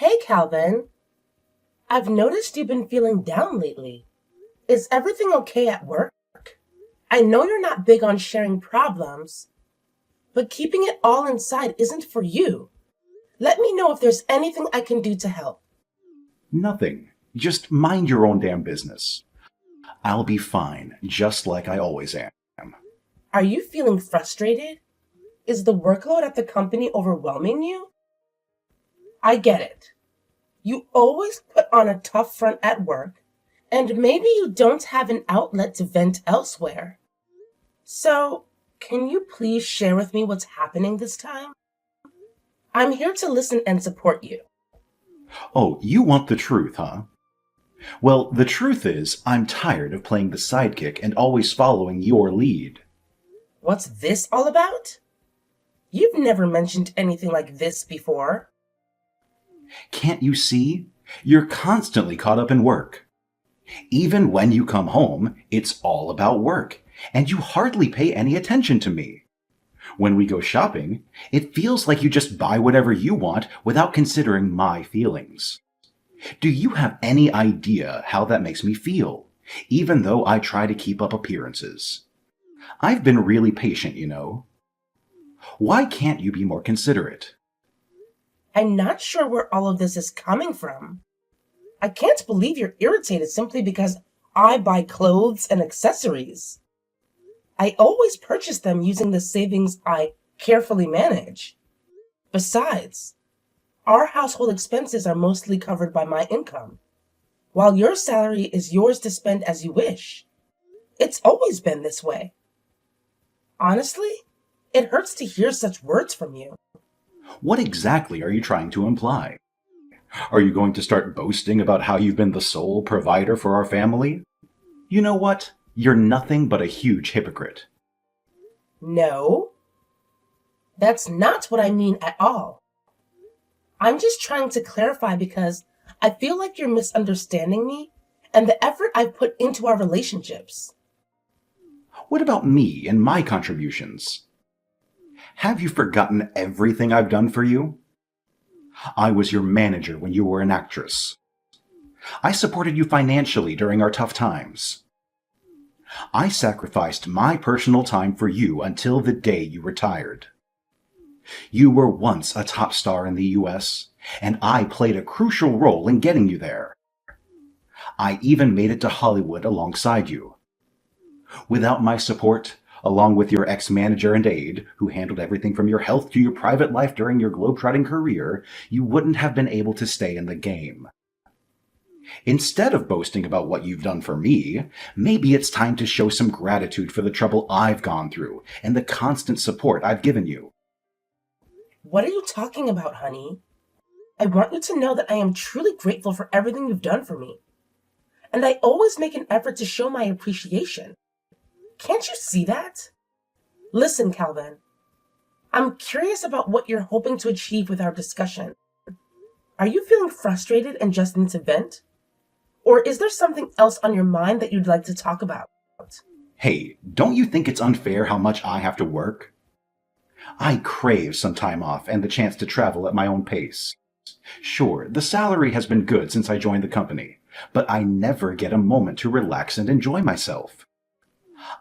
Hey, Calvin. I've noticed you've been feeling down lately. Is everything okay at work? I know you're not big on sharing problems, but keeping it all inside isn't for you. Let me know if there's anything I can do to help. Nothing. Just mind your own damn business. I'll be fine, just like I always am. Are you feeling frustrated? Is the workload at the company overwhelming you? I get it. You always put on a tough front at work, and maybe you don't have an outlet to vent elsewhere. So, can you please share with me what's happening this time? I'm here to listen and support you. Oh, you want the truth, huh? Well, the truth is, I'm tired of playing the sidekick and always following your lead. What's this all about? You've never mentioned anything like this before. Can't you see? You're constantly caught up in work. Even when you come home, it's all about work, and you hardly pay any attention to me. When we go shopping, it feels like you just buy whatever you want without considering my feelings. Do you have any idea how that makes me feel, even though I try to keep up appearances? I've been really patient, you know. Why can't you be more considerate? I'm not sure where all of this is coming from. I can't believe you're irritated simply because I buy clothes and accessories. I always purchase them using the savings I carefully manage. Besides, our household expenses are mostly covered by my income, while your salary is yours to spend as you wish. It's always been this way. Honestly, it hurts to hear such words from you. What exactly are you trying to imply? Are you going to start boasting about how you've been the sole provider for our family? You know what? You're nothing but a huge hypocrite. No, that's not what I mean at all. I'm just trying to clarify because I feel like you're misunderstanding me and the effort I've put into our relationships. What about me and my contributions? Have you forgotten everything I've done for you? I was your manager when you were an actress. I supported you financially during our tough times. I sacrificed my personal time for you until the day you retired. You were once a top star in the US, and I played a crucial role in getting you there. I even made it to Hollywood alongside you. Without my support, along with your ex-manager and aide, who handled everything from your health to your private life during your globetrotting career, you wouldn't have been able to stay in the game. Instead of boasting about what you've done for me, maybe it's time to show some gratitude for the trouble I've gone through and the constant support I've given you. What are you talking about, honey? I want you to know that I am truly grateful for everything you've done for me. And I always make an effort to show my appreciation. Can't you see that? Listen, Calvin. I'm curious about what you're hoping to achieve with our discussion. Are you feeling frustrated and just need to vent? Or is there something else on your mind that you'd like to talk about? Hey, don't you think it's unfair how much I have to work? I crave some time off and the chance to travel at my own pace. Sure, the salary has been good since I joined the company, but I never get a moment to relax and enjoy myself.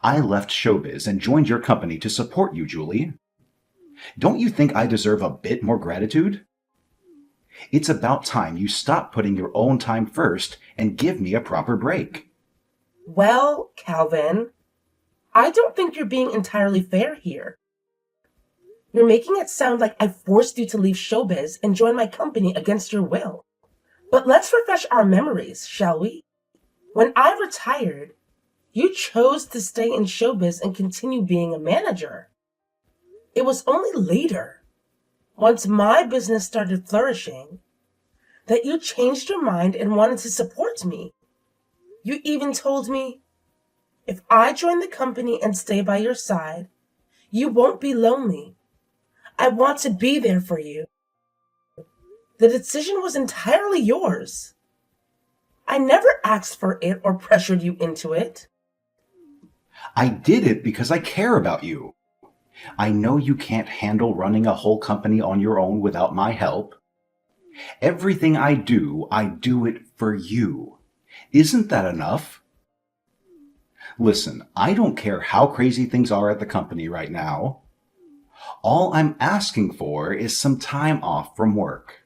I left showbiz and joined your company to support you, Julie. Don't you think I deserve a bit more gratitude? It's about time you stop putting your own time first and give me a proper break. Well, Calvin, I don't think you're being entirely fair here. You're making it sound like I forced you to leave showbiz and join my company against your will. But let's refresh our memories, shall we? When I retired, you chose to stay in showbiz and continue being a manager. It was only later, once my business started flourishing, that you changed your mind and wanted to support me. You even told me, if I join the company and stay by your side, you won't be lonely. I want to be there for you. The decision was entirely yours. I never asked for it or pressured you into it. I did it because I care about you. I know you can't handle running a whole company on your own without my help. Everything I do it for you. Isn't that enough? Listen, I don't care how crazy things are at the company right now. All I'm asking for is some time off from work.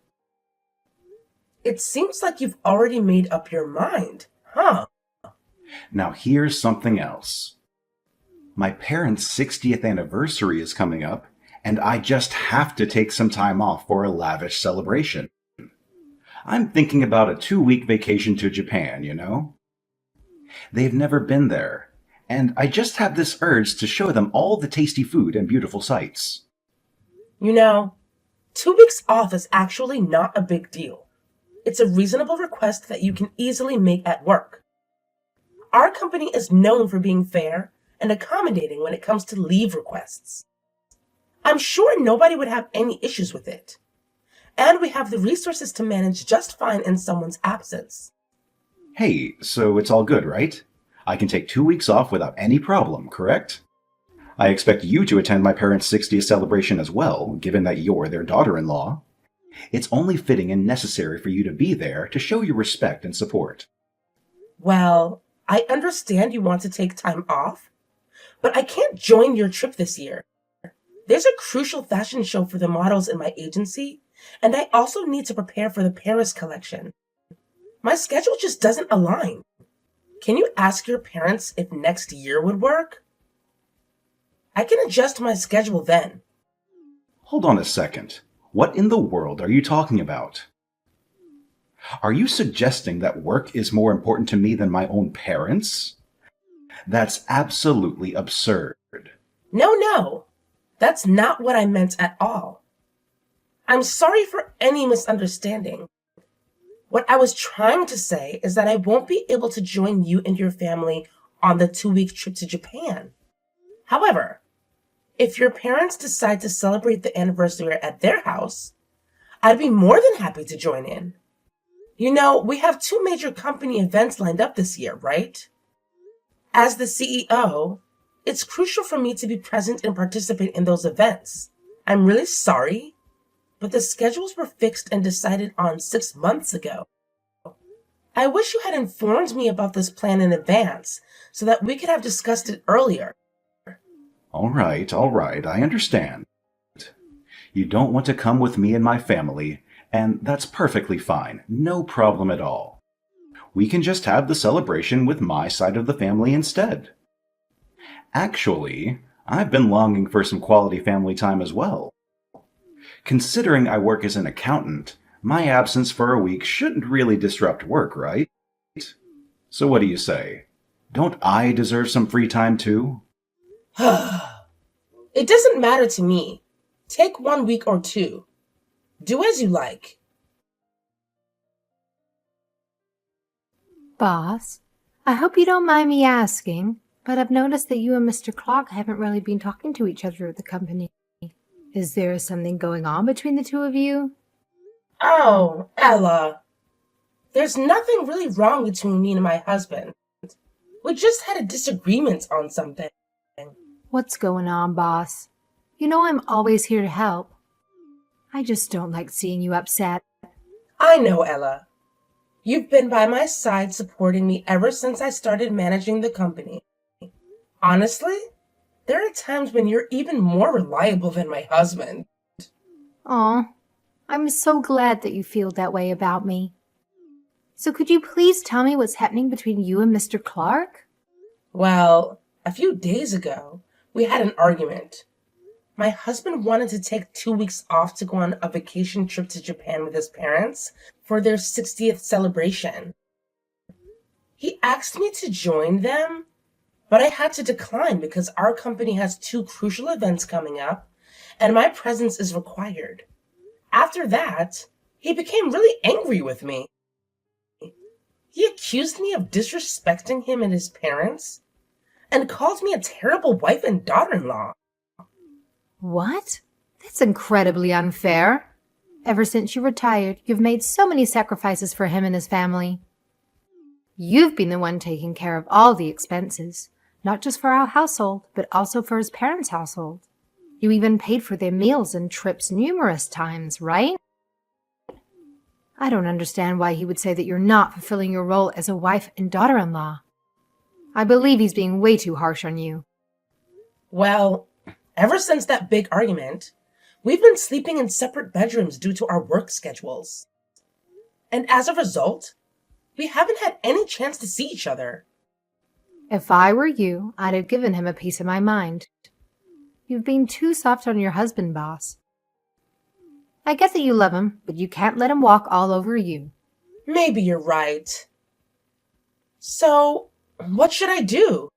It seems like you've already made up your mind, huh? Now here's something else. My parents' 60th anniversary is coming up, and I just have to take some time off for a lavish celebration. I'm thinking about a 2-week vacation to Japan, you know? They've never been there, and I just have this urge to show them all the tasty food and beautiful sights. You know, 2 weeks off is actually not a big deal. It's a reasonable request that you can easily make at work. Our company is known for being fair and accommodating when it comes to leave requests. I'm sure nobody would have any issues with it. And we have the resources to manage just fine in someone's absence. Hey, so it's all good, right? I can take 2 weeks off without any problem, correct? I expect you to attend my parents' 60th celebration as well, given that you're their daughter-in-law. It's only fitting and necessary for you to be there to show your respect and support. Well, I understand you want to take time off, but I can't join your trip this year. There's a crucial fashion show for the models in my agency, and I also need to prepare for the Paris collection. My schedule just doesn't align. Can you ask your parents if next year would work? I can adjust my schedule then. Hold on a second. What in the world are you talking about? Are you suggesting that work is more important to me than my own parents? That's absolutely absurd. No. That's not what I meant at all. I'm sorry for any misunderstanding. What I was trying to say is that I won't be able to join you and your family on the 2-week trip to Japan. However, if your parents decide to celebrate the anniversary at their house, I'd be more than happy to join in. You know, we have 2 major company events lined up this year, right? As the CEO, it's crucial for me to be present and participate in those events. I'm really sorry, but the schedules were fixed and decided on 6 months ago. I wish you had informed me about this plan in advance so that we could have discussed it earlier. All right, I understand. You don't want to come with me and my family, and that's perfectly fine. No problem at all. We can just have the celebration with my side of the family instead. Actually, I've been longing for some quality family time as well. Considering I work as an accountant, my absence for a week shouldn't really disrupt work, right? So what do you say? Don't I deserve some free time too? It doesn't matter to me. Take 1 week or 2. Do as you like. Boss, I hope you don't mind me asking, but I've noticed that you and Mr. Clark haven't really been talking to each other at the company. Is there something going on between the two of you? Oh, Ella. There's nothing really wrong between me and my husband. We just had a disagreement on something. What's going on, boss? You know I'm always here to help. I just don't like seeing you upset. I know, Ella. You've been by my side supporting me ever since I started managing the company. Honestly, there are times when you're even more reliable than my husband. Aw, I'm so glad that you feel that way about me. So could you please tell me what's happening between you and Mr. Clark? Well, a few days ago, we had an argument. My husband wanted to take 2 weeks off to go on a vacation trip to Japan with his parents for their 60th celebration. He asked me to join them, but I had to decline because our company has 2 crucial events coming up, and my presence is required. After that, he became really angry with me. He accused me of disrespecting him and his parents, and called me a terrible wife and daughter-in-law. What? That's incredibly unfair. Ever since you retired, you've made so many sacrifices for him and his family. You've been the one taking care of all the expenses, not just for our household, but also for his parents' household. You even paid for their meals and trips numerous times, right? I don't understand why he would say that you're not fulfilling your role as a wife and daughter-in-law. I believe he's being way too harsh on you. Well, ever since that big argument, we've been sleeping in separate bedrooms due to our work schedules. And as a result, we haven't had any chance to see each other. If I were you, I'd have given him a piece of my mind. You've been too soft on your husband, boss. I get that you love him, but you can't let him walk all over you. Maybe you're right. So, what should I do?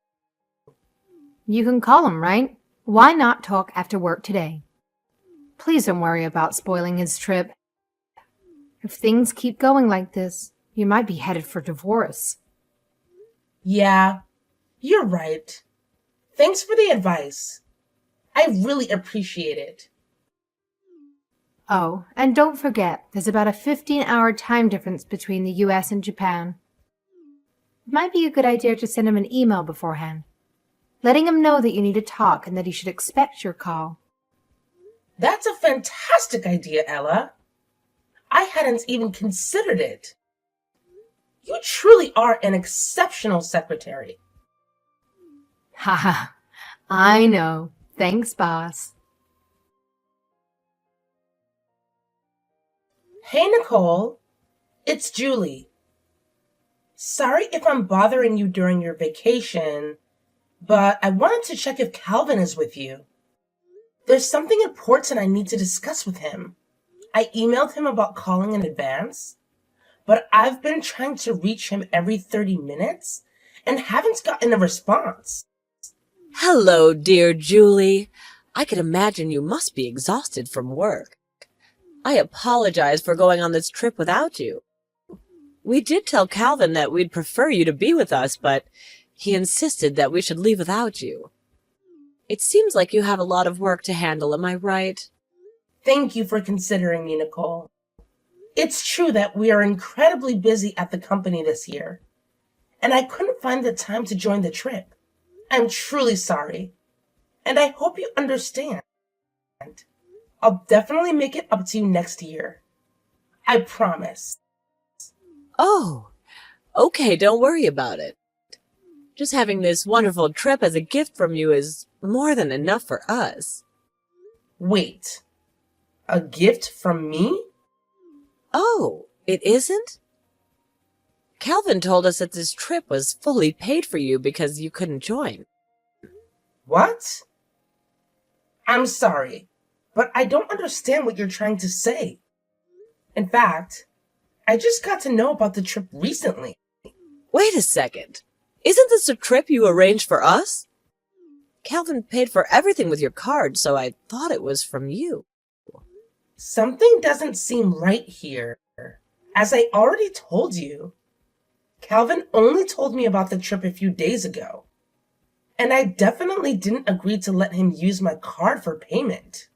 You can call him, right? Why not talk after work today? Please don't worry about spoiling his trip. If things keep going like this, you might be headed for divorce. Yeah, you're right. Thanks for the advice. I really appreciate it. Oh, and don't forget, there's about a 15-hour time difference between the US and Japan. It might be a good idea to send him an email beforehand, letting him know that you need to talk and that he should expect your call. That's a fantastic idea, Ella. I hadn't even considered it. You truly are an exceptional secretary. Haha, I know. Thanks, boss. Hey, Nicole. It's Julie. Sorry if I'm bothering you during your vacation, but I wanted to check if Calvin is with you. There's something important I need to discuss with him. I emailed him about calling in advance, but I've been trying to reach him every 30 minutes and haven't gotten a response. Hello, dear Julie. I can imagine you must be exhausted from work. I apologize for going on this trip without you. We did tell Calvin that we'd prefer you to be with us, but he insisted that we should leave without you. It seems like you have a lot of work to handle, am I right? Thank you for considering me, Nicole. It's true that we are incredibly busy at the company this year, and I couldn't find the time to join the trip. I'm truly sorry, and I hope you understand. I'll definitely make it up to you next year. I promise. Oh, okay, don't worry about it. Just having this wonderful trip as a gift from you is more than enough for us. Wait, a gift from me? Oh, it isn't? Calvin told us that this trip was fully paid for you because you couldn't join. What? I'm sorry, but I don't understand what you're trying to say. In fact, I just got to know about the trip recently. Wait a second. Isn't this a trip you arranged for us? Calvin paid for everything with your card, so I thought it was from you. Something doesn't seem right here. As I already told you, Calvin only told me about the trip a few days ago, and I definitely didn't agree to let him use my card for payment.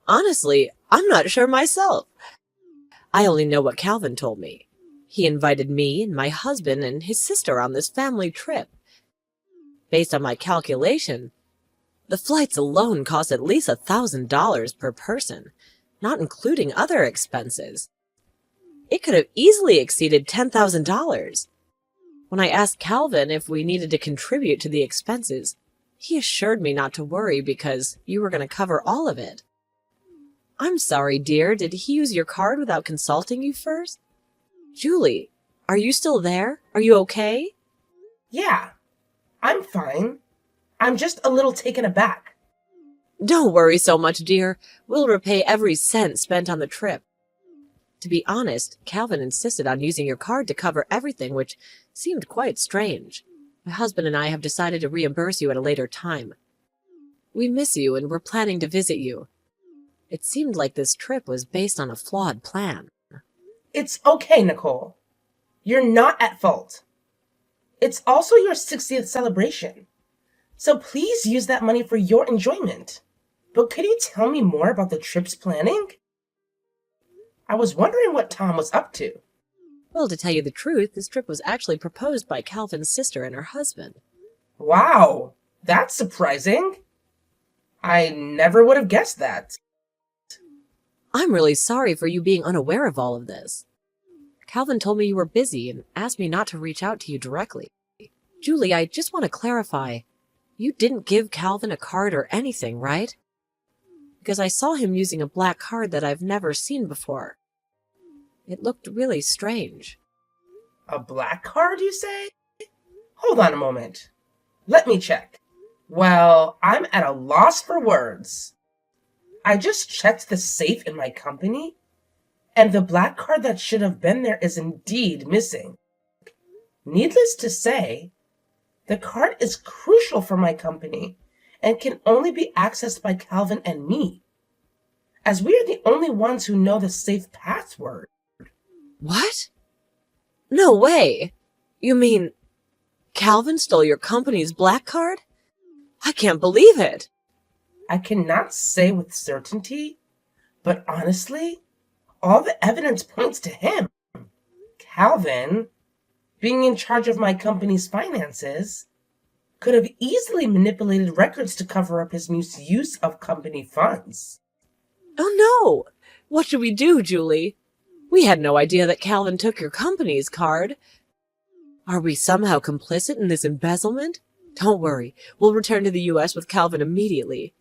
Honestly, I'm not sure myself. I only know what Calvin told me. He invited me and my husband and his sister on this family trip. Based on my calculation, the flights alone cost at least $1,000 per person, not including other expenses. It could have easily exceeded $10,000. When I asked Calvin if we needed to contribute to the expenses, he assured me not to worry because you were going to cover all of it. I'm sorry, dear. Did he use your card without consulting you first? Julie, are you still there? Are you okay? Yeah, I'm fine. I'm just a little taken aback. Don't worry so much, dear. We'll repay every cent spent on the trip. To be honest, Calvin insisted on using your card to cover everything, which seemed quite strange. My husband and I have decided to reimburse you at a later time. We miss you and we're planning to visit you. It seemed like this trip was based on a flawed plan. It's okay, Nicole. You're not at fault. It's also your 60th celebration, so please use that money for your enjoyment. But could you tell me more about the trip's planning? I was wondering what Tom was up to. Well, to tell you the truth, this trip was actually proposed by Calvin's sister and her husband. Wow, that's surprising. I never would have guessed that. I'm really sorry for you being unaware of all of this. Calvin told me you were busy and asked me not to reach out to you directly. Julie, I just want to clarify. You didn't give Calvin a card or anything, right? Because I saw him using a black card that I've never seen before. It looked really strange. A black card, you say? Hold on a moment. Let me check. Well, I'm at a loss for words. I just checked the safe in my company, and the black card that should have been there is indeed missing. Needless to say, the card is crucial for my company and can only be accessed by Calvin and me, as we are the only ones who know the safe password. What? No way! You mean Calvin stole your company's black card? I can't believe it! I cannot say with certainty, but honestly, all the evidence points to him. Calvin, being in charge of my company's finances, could have easily manipulated records to cover up his misuse of company funds. Oh no! What should we do, Julie? We had no idea that Calvin took your company's card. Are we somehow complicit in this embezzlement? Don't worry, we'll return to the U.S. with Calvin immediately.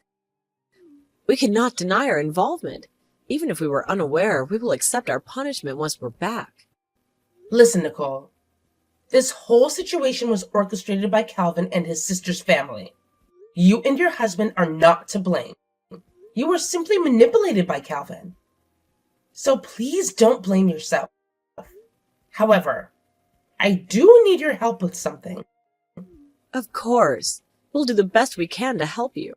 We cannot deny our involvement. Even if we were unaware, we will accept our punishment once we're back. Listen, Nicole. This whole situation was orchestrated by Calvin and his sister's family. You and your husband are not to blame. You were simply manipulated by Calvin. So please don't blame yourself. However, I do need your help with something. Of course. We'll do the best we can to help you.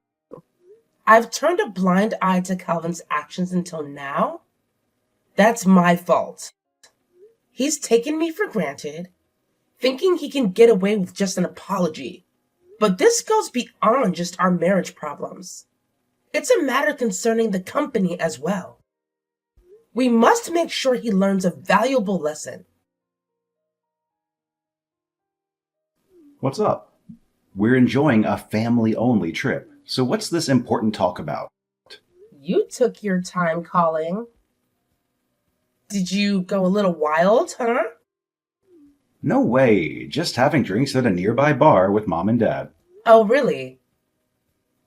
I've turned a blind eye to Calvin's actions until now. That's my fault. He's taken me for granted, thinking he can get away with just an apology. But this goes beyond just our marriage problems. It's a matter concerning the company as well. We must make sure he learns a valuable lesson. What's up? We're enjoying a family-only trip, so what's this important talk about? You took your time calling. Did you go a little wild, huh? No way, just having drinks at a nearby bar with Mom and Dad. Oh, really?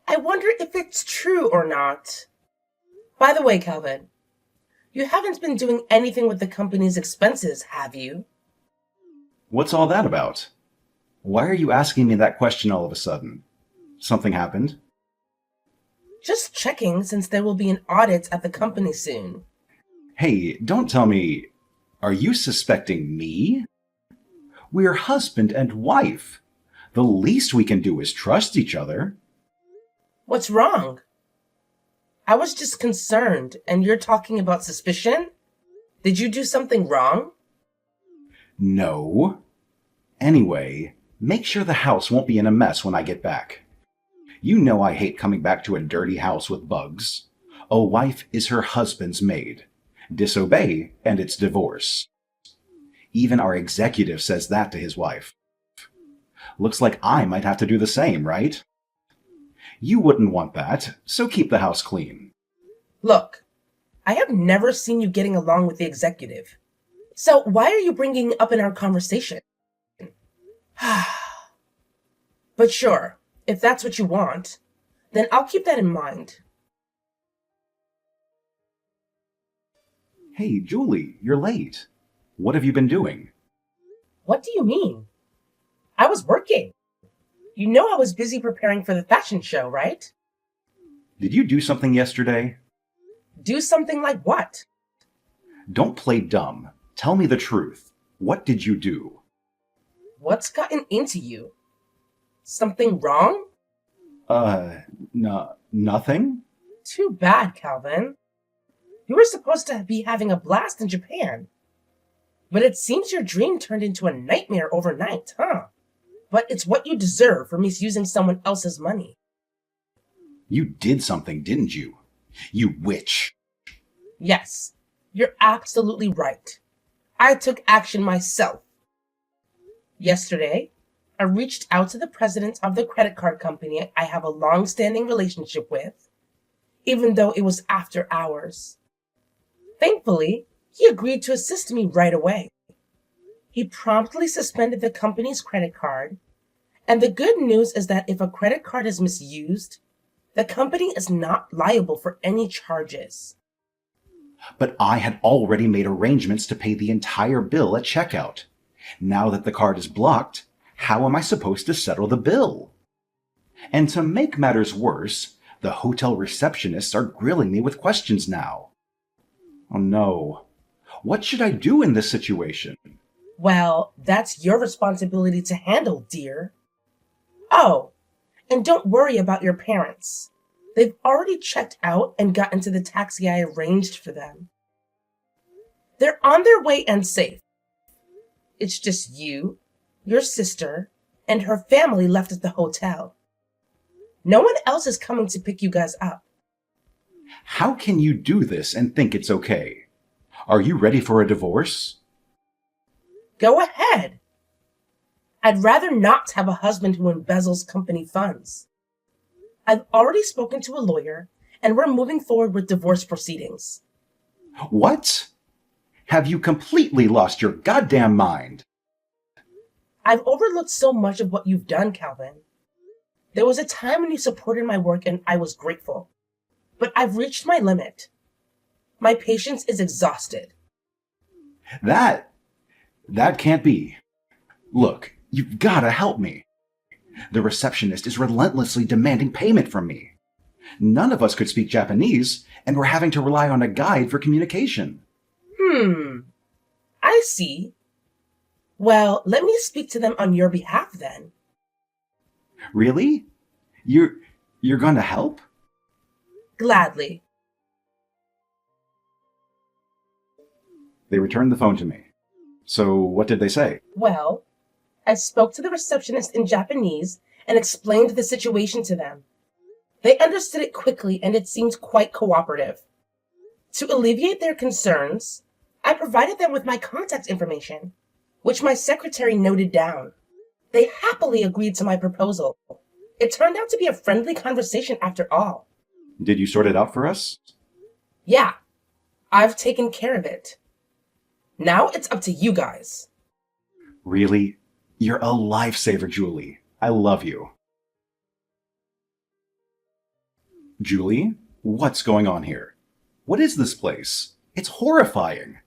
I wonder if it's true or not. By the way, Calvin, you haven't been doing anything with the company's expenses, have you? What's all that about? Why are you asking me that question all of a sudden? Something happened? Just checking, since there will be an audit at the company soon. Hey, don't tell me... Are you suspecting me? We're husband and wife. The least we can do is trust each other. What's wrong? I was just concerned, and you're talking about suspicion? Did you do something wrong? No. Anyway, make sure the house won't be in a mess when I get back. You know I hate coming back to a dirty house with bugs. A wife is her husband's maid. Disobey, and it's divorce. Even our executive says that to his wife. Looks like I might have to do the same, right? You wouldn't want that, so keep the house clean. Look, I have never seen you getting along with the executive. So why are you bringing it up in our conversation? But sure, if that's what you want, then I'll keep that in mind. Hey, Julie, you're late. What have you been doing? What do you mean? I was working. You know I was busy preparing for the fashion show, right? Did you do something yesterday? Do something like what? Don't play dumb. Tell me the truth. What did you do? What's gotten into you? Something wrong? Nothing? Too bad, Calvin. You were supposed to be having a blast in Japan. But it seems your dream turned into a nightmare overnight, huh? But it's what you deserve for misusing someone else's money. You did something, didn't you? You witch. Yes, you're absolutely right. I took action myself. Yesterday, I reached out to the president of the credit card company I have a long-standing relationship with, even though it was after hours. Thankfully, he agreed to assist me right away. He promptly suspended the company's credit card, and the good news is that if a credit card is misused, the company is not liable for any charges. But I had already made arrangements to pay the entire bill at checkout. Now that the card is blocked, how am I supposed to settle the bill? And to make matters worse, the hotel receptionists are grilling me with questions now. Oh no. What should I do in this situation? Well, that's your responsibility to handle, dear. Oh, and don't worry about your parents. They've already checked out and got into the taxi I arranged for them. They're on their way and safe. It's just you, your sister, and her family left at the hotel. No one else is coming to pick you guys up. How can you do this and think it's okay? Are you ready for a divorce? Go ahead. I'd rather not have a husband who embezzles company funds. I've already spoken to a lawyer, and we're moving forward with divorce proceedings. What? Have you completely lost your goddamn mind? I've overlooked so much of what you've done, Calvin. There was a time when you supported my work and I was grateful. But I've reached my limit. My patience is exhausted. That can't be. Look, you've gotta help me. The receptionist is relentlessly demanding payment from me. None of us could speak Japanese, and we're having to rely on a guide for communication. I see. Well, let me speak to them on your behalf then. Really? You're gonna help? Gladly. They returned the phone to me. So what did they say? Well, I spoke to the receptionist in Japanese and explained the situation to them. They understood it quickly and it seemed quite cooperative. To alleviate their concerns, I provided them with my contact information, which my secretary noted down. They happily agreed to my proposal. It turned out to be a friendly conversation after all. Did you sort it out for us? Yeah, I've taken care of it. Now it's up to you guys. Really? You're a lifesaver, Julie. I love you. Julie, what's going on here? What is this place? It's horrifying.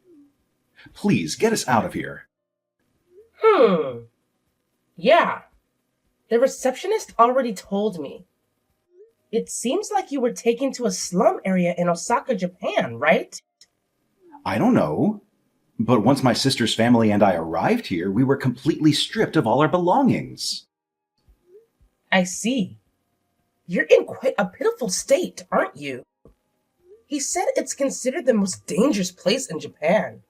Please, get us out of here. Yeah. The receptionist already told me. It seems like you were taken to a slum area in Osaka, Japan, right? I don't know. But once my sister's family and I arrived here, we were completely stripped of all our belongings. I see. You're in quite a pitiful state, aren't you? He said it's considered the most dangerous place in Japan.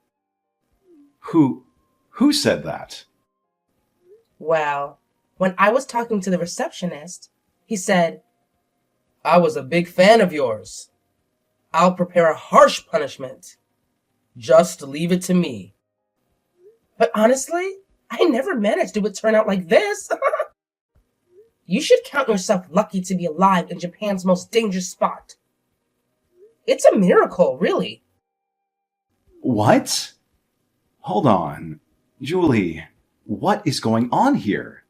Who said that? Well, when I was talking to the receptionist, he said, I was a big fan of yours. I'll prepare a harsh punishment. Just leave it to me. But honestly, I never managed it would turn out like this. You should count yourself lucky to be alive in Japan's most dangerous spot. It's a miracle, really. What? Hold on. Julie, what is going on here?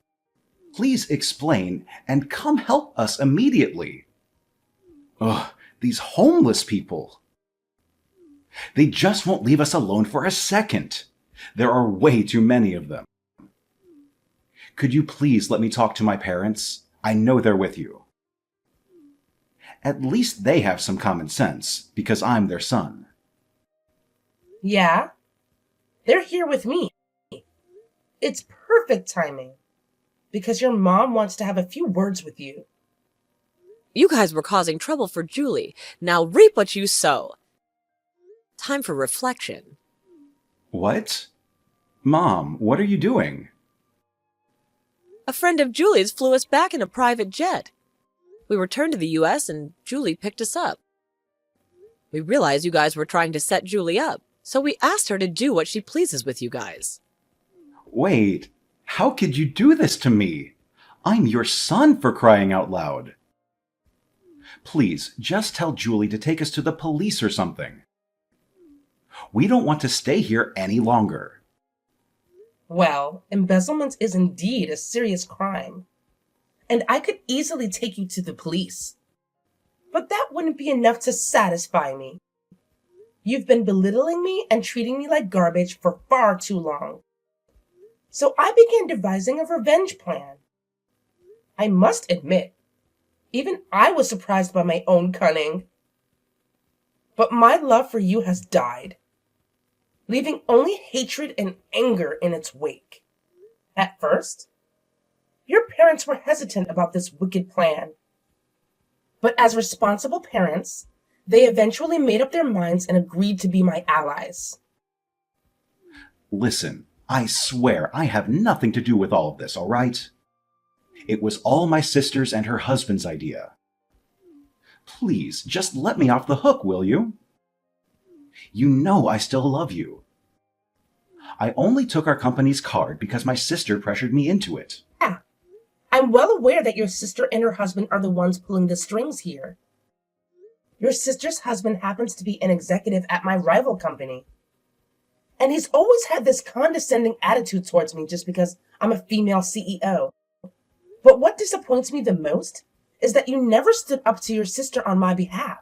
Please explain and come help us immediately. Ugh, these homeless people. They just won't leave us alone for a second. There are way too many of them. Could you please let me talk to my parents? I know they're with you. At least they have some common sense, because I'm their son. Yeah, they're here with me. It's perfect timing, because your mom wants to have a few words with you. You guys were causing trouble for Julie. Now reap what you sow. Time for reflection. What? Mom, what are you doing? A friend of Julie's flew us back in a private jet. We returned to the U.S. and Julie picked us up. We realized you guys were trying to set Julie up, so we asked her to do what she pleases with you guys. Wait, how could you do this to me? I'm your son, for crying out loud. Please, just tell Julie to take us to the police or something. We don't want to stay here any longer. Well, embezzlement is indeed a serious crime, and I could easily take you to the police. But that wouldn't be enough to satisfy me. You've been belittling me and treating me like garbage for far too long. So I began devising a revenge plan. I must admit, even I was surprised by my own cunning. But my love for you has died, leaving only hatred and anger in its wake. At first, your parents were hesitant about this wicked plan. But as responsible parents, they eventually made up their minds and agreed to be my allies. Listen, I swear I have nothing to do with all of this, all right? It was all my sister's and her husband's idea. Please, just let me off the hook, will you? You know I still love you. I only took our company's card because my sister pressured me into it. Yeah, I'm well aware that your sister and her husband are the ones pulling the strings here. Your sister's husband happens to be an executive at my rival company. And he's always had this condescending attitude towards me just because I'm a female CEO. But what disappoints me the most is that you never stood up to your sister on my behalf.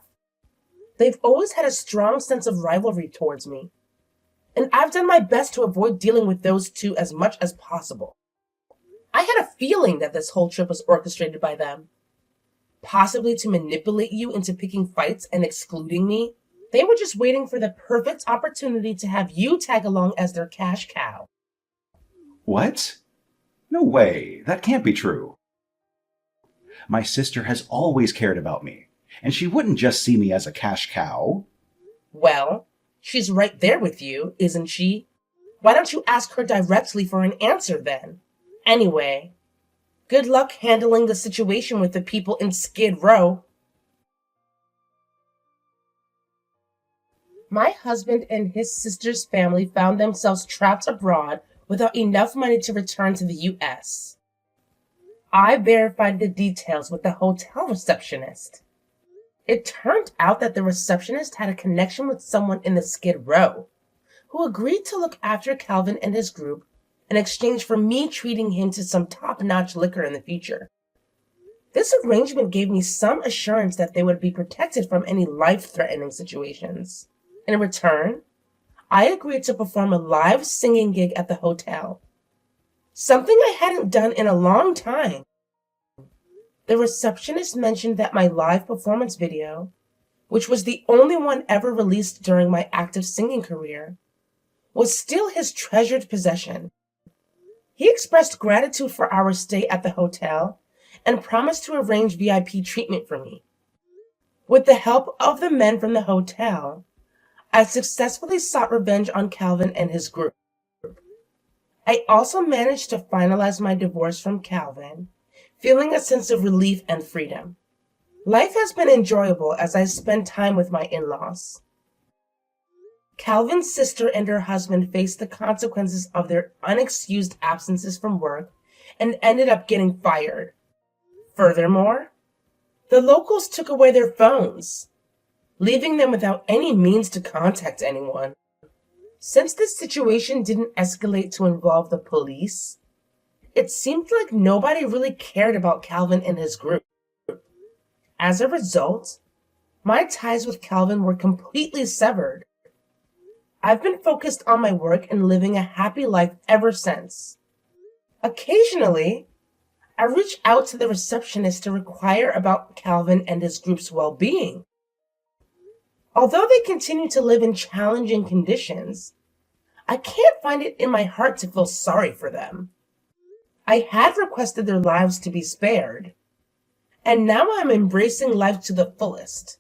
They've always had a strong sense of rivalry towards me, and I've done my best to avoid dealing with those two as much as possible. I had a feeling that this whole trip was orchestrated by them, possibly to manipulate you into picking fights and excluding me. They were just waiting for the perfect opportunity to have you tag along as their cash cow. What? No way, that can't be true. My sister has always cared about me, and she wouldn't just see me as a cash cow. Well, she's right there with you, isn't she? Why don't you ask her directly for an answer then? Anyway, good luck handling the situation with the people in Skid Row. My husband and his sister's family found themselves trapped abroad without enough money to return to the U.S. I verified the details with the hotel receptionist. It turned out that the receptionist had a connection with someone in the Skid Row, who agreed to look after Calvin and his group in exchange for me treating him to some top-notch liquor in the future. This arrangement gave me some assurance that they would be protected from any life-threatening situations. In return, I agreed to perform a live singing gig at the hotel, something I hadn't done in a long time. The receptionist mentioned that my live performance video, which was the only one ever released during my active singing career, was still his treasured possession. He expressed gratitude for our stay at the hotel and promised to arrange VIP treatment for me. With the help of the men from the hotel, I successfully sought revenge on Calvin and his group. I also managed to finalize my divorce from Calvin, feeling a sense of relief and freedom. Life has been enjoyable as I spend time with my in-laws. Calvin's sister and her husband faced the consequences of their unexcused absences from work and ended up getting fired. Furthermore, the locals took away their phones, leaving them without any means to contact anyone. Since this situation didn't escalate to involve the police, it seemed like nobody really cared about Calvin and his group. As a result, my ties with Calvin were completely severed. I've been focused on my work and living a happy life ever since. Occasionally, I reach out to the receptionist to inquire about Calvin and his group's well-being. Although they continue to live in challenging conditions, I can't find it in my heart to feel sorry for them. I had requested their lives to be spared, and now I'm embracing life to the fullest.